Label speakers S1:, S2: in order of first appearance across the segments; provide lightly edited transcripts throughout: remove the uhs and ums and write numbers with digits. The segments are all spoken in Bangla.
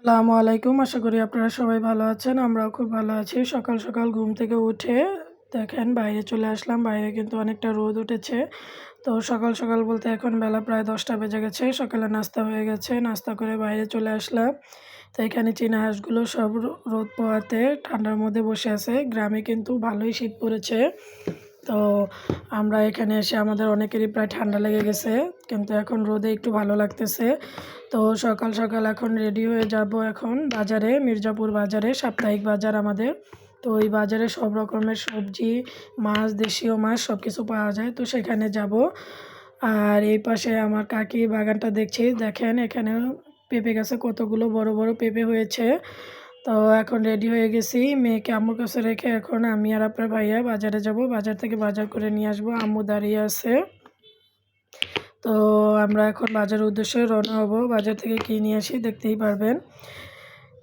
S1: আসসালামু আলাইকুম। আশা করি আপনারা সবাই ভালো আছেন। আমরাও খুব ভালো আছি। সকাল সকাল ঘুম থেকে উঠে দেখেন বাইরে চলে আসলাম। বাইরে কিন্তু অনেকটা রোদ উঠেছে। তো সকাল সকাল বলতে এখন বেলা প্রায় 10টা বেজে গেছে। সকালে নাস্তা হয়ে গেছে। নাস্তা করে বাইরে চলে আসলাম। তো এখানে চীনা হাঁসগুলো সব রোদ পোহাতে ঠান্ডার মধ্যে বসে আছে। গ্রামে কিন্তু ভালোই শীত পড়েছে। তো আমরা এখানে এসে আমাদের অনেকেরই প্রায় ঠান্ডা লেগে গেছে, কিন্তু এখন রোদে একটু ভালো লাগতেছে। তো সকাল সকাল এখন রেডি হয়ে যাব এখন বাজারে, মির্জাপুর বাজারে, সাপ্তাহিক বাজার আমাদের। তো ওই বাজারে সব রকমের সবজি, মাছ, দেশীয় মাছ সব কিছু পাওয়া যায়। তো সেখানে যাব। আর এই পাশে আমার কাকির বাগানটা দেখছি, দেখেন এখানে পেঁপে গাছে কতগুলো বড় বড় পেঁপে হয়েছে। তো এখন রেডি হয়ে গেছি, মেয়েকে আম্মুর কাছে রেখে এখন আমি আর আপনার ভাইয়া বাজারে যাব। বাজার থেকে বাজার করে নিয়ে আসবো। আম্মু দাঁড়িয়ে আছে। তো আমরা এখন বাজারের উদ্দেশ্যে রওনা হব। বাজার থেকে কী নিয়ে আসি দেখতেই পারবেন।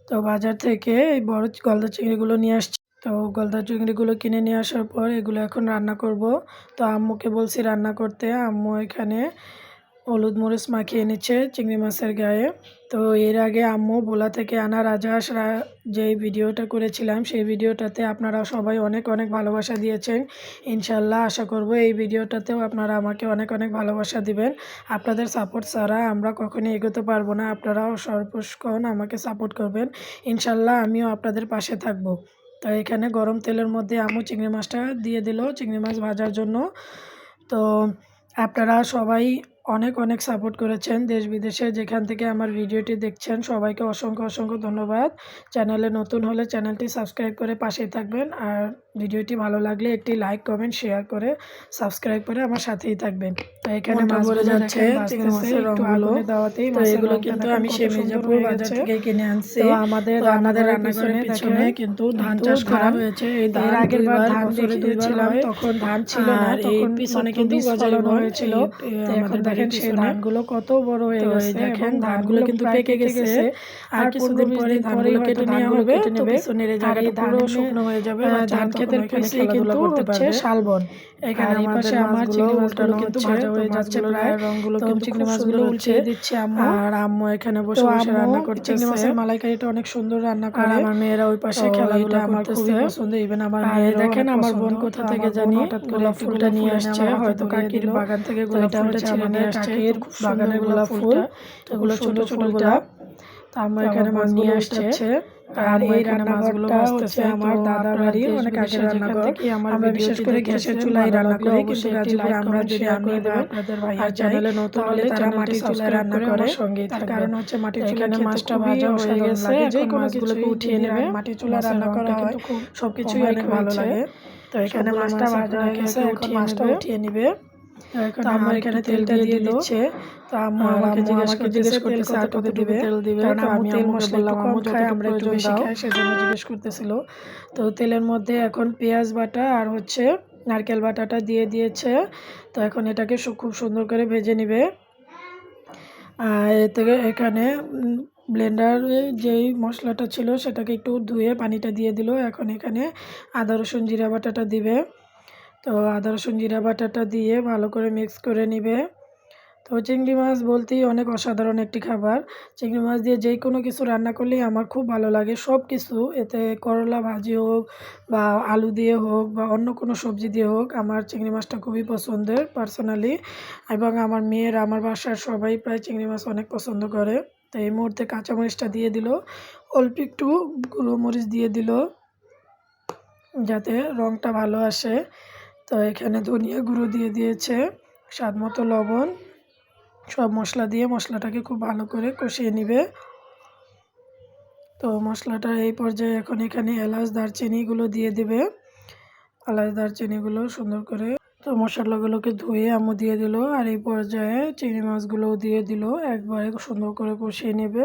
S1: তো বাজার থেকে এই বড় গলদা চিংড়িগুলো নিয়ে আসছি। তো গলদা চিংড়িগুলো কিনে নিয়ে আসার পর এগুলো এখন রান্না করব। তো আম্মুকে বলছি রান্না করতে। আম্মু এখানে হলুদ মরিচ মাখিয়ে নিচ্ছে চিংড়ি মাছের গায়ে। তো এর আগে আম্মু ভোলা থেকে আনা রাজহাঁস যেই ভিডিওটা করেছিলাম, সেই ভিডিওটাতে আপনারা সবাই অনেক অনেক ভালোবাসা দিয়েছেন। ইনশাল্লাহ আশা করব এই ভিডিওটাতেও আপনারা আমাকে অনেক অনেক ভালোবাসা দিবেন। আপনাদের সাপোর্ট ছাড়া আমরা কখনোই এগোতে পারবো না। আপনারাও সর্বক্ষণ আমাকে সাপোর্ট করবেন। ইনশাল্লাহ আমিও আপনাদের পাশে থাকব। তো এখানে গরম তেলের মধ্যে আম্মু চিংড়ি মাছটা দিয়ে দিল চিংড়ি মাছ ভাজার জন্য। তো আপনারা সবাই অনেক অনেক সাপোর্ট করেছেন, দেশ বিদেশে যেখান থেকে আমার ভিডিওটি দেখছেন সবাইকে অসংখ্য অসংখ্য ধন্যবাদ। চ্যানেলে নতুন হলে চ্যানেলটি সাবস্ক্রাইব করে পাশেই থাকবেন। আর ভিডিওটি ভালো লাগলে একটি লাইক, কমেন্ট, শেয়ার করে সাবস্ক্রাইব করে আমার সাথেই থাকবেন। তো এখানে মাছ ভরে যাচ্ছে চিংড়ি মাছের রঙগুলো দাওয়াতেই। তো এগুলো কিন্তু আমি সেই মির্জাপুর বাজার থেকে কিনে আনছি। তো আমাদের রান্নাঘরের পিছনে কিন্তু ধান চাষ করা হয়েছে। এর আগের বার ধান দেখিয়েছিলাম, তখন ধান ছিল না, তখন পিছনে কিন্তু গজানো হয়েছিল। এখন দেখেন সেই ধানগুলো কত বড় হয়ে গেছে। দেখেন ধানগুলো কিন্তু পেকে গেছে। আর কিছুদিন পরে ধানগুলো কেটে নেওয়া হবে। তো পিছনের এই জায়গাটা পুরো শুকনো হয়ে যাবে। ধান খেতের পিছিয়ে কিন্তু হচ্ছে শালবন। এখানে এই পাশে আমার চিংড়ি মাছগুলো কিন্তু ভাজা হয়ে যাচ্ছে প্রায়। রঙগুলো কিন্তু চিংড়ি মাছগুলো উল্টে দিচ্ছে আম্মু। আর আম্মু এখানে বসে বসে রান্না করছে। চিংড়ি মাছের মালাইকারিটা অনেক সুন্দর রান্না করে। আর আমার মেয়েরা ওই পাশে খেলাধুলা আমার খুবই পছন্দ। ইভেন আমার মেয়েরা দেখেন আমার বোন কোথা থেকে জানি গোলাপ ফুলটা নিয়ে আসছে, হয়তো কাকির বাগান থেকে গোলাপ ফুলটা ছিঁড়ে নিয়ে আসছে। কাকির বাগানের গোলাপ ফুল, এগুলো ছোট ছোট গোলাপ। তো আমরা এখানে মাছ নিয়ে আসছে। আর এই রান্নাঘরটা হচ্ছে আমার দাদার বাড়ির অনেক আগের রান্নাঘর। আমরা বিশেষ করে গ্যাসের চুলায় রান্না করি, কিন্তু গাজীপুরে আমরা যদি আমি বা আপনাদের ভাইয়া চ্যানেলে নতুন হলে তারা মাটির চুলায় রান্না করে। তার কারণ হচ্ছে মাটির চুলায় মাছটা ভাজা হয়ে গেছে, যে কোনো কিছুকে উঠিয়ে নেবে। মাটির চুলায় রান্না করা হয়, সবকিছুই অনেক ভালো লাগে। তো এখানে মাছটা ভাজা হয়ে গেছে, এখন মাছটা উঠিয়ে নিবে। তো আম্মু এখানে তেলটা দিয়ে দিচ্ছে। তো আম্মু আমাকে জিজ্ঞেস করতেছে আর কত দিবে তেল দিবে। তো আমি তেল মশলা একটু কম খাই, আমরা একটু বেশি খাই, সেজন্য জিজ্ঞেস করতেছিল। তো তেলের মধ্যে এখন পেঁয়াজ বাটা আর হচ্ছে নারকেল বাটাটা দিয়ে দিয়েছে। তো এখন এটাকে খুব সুন্দর করে ভেজে নিবে। এতে এখানে ব্লেন্ডারে যেই মশলাটা ছিল সেটাকে একটু ধুয়ে পানিটা দিয়ে দিল। এখন এখানে আদা রসুন জিরা বাটাটা দিবে। তো আদা রসুন জিরা বাটাটা দিয়ে ভালো করে মিক্স করে নিবে। তো চিংড়ি মাছ বলতেই অনেক অসাধারণ একটি খাবার। চিংড়ি মাছ দিয়ে যে কোনো কিছু রান্না করলেই আমার খুব ভালো লাগে, সব কিছু। এতে করলা ভাজি হোক বা আলু দিয়ে হোক বা অন্য কোনো সবজি দিয়ে হোক, আমার চিংড়ি মাছটা খুবই পছন্দের পার্সোনালি। এবং আমার মেয়ের, আমার বাসার সবাই প্রায় চিংড়ি মাছ অনেক পছন্দ করে। তো এই মুহূর্তে কাঁচামরিচটা দিয়ে দিল, অল্প একটু গুঁড়ো মরিচ দিয়ে দিল যাতে রঙটা ভালো আসে। তো এখানে ধনিয়া গুঁড়ো দিয়ে দিয়েছে, স্বাদ মতো লবণ, সব মশলা দিয়ে মশলাটাকে খুব ভালো করে কষিয়ে নিবে। তো মশলাটা এই পর্যায়ে এখন এখানে এলাচ দারচিনিগুলো দিয়ে দিবে। এলাচ দারচিনিগুলো সুন্দর করে, তো মশলাগুলোকে ধুয়ে আম্মু দিয়ে দিল। আর এই পর্যায়ে চিংড়ি মাছগুলোও দিয়ে দিল, একবারে সুন্দর করে কষিয়ে নেবে।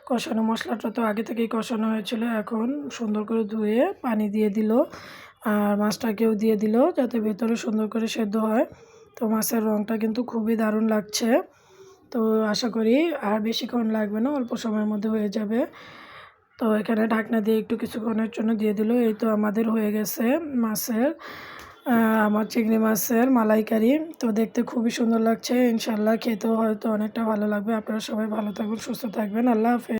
S1: কষানো মশলাটা তো আগে থেকেই কষানো হয়েছিল, এখন সুন্দর করে ধুয়ে পানি দিয়ে দিল। আর মাছটাকেও দিয়ে দিল যাতে ভেতরে সুন্দর করে সেদ্ধ হয়। তো মাছের রঙটা কিন্তু খুবই দারুণ লাগছে। তো আশা করি আর বেশিক্ষণ লাগবে না, অল্প সময়ের মধ্যে হয়ে যাবে। তো এখানে ঢাকনা দিয়ে একটু কিছুক্ষণের জন্য দিয়ে দিল। এই তো আমাদের হয়ে গেছে মাছের আমার চিংড়ি মাছের মালাইকারি। তো দেখতে খুবই সুন্দর লাগছে, ইনশাল্লাহ খেতেও হয়তো অনেকটা ভালো লাগবে। আপনারা সবাই ভালো থাকবেন, সুস্থ থাকবেন। আল্লাহ হাফেজ।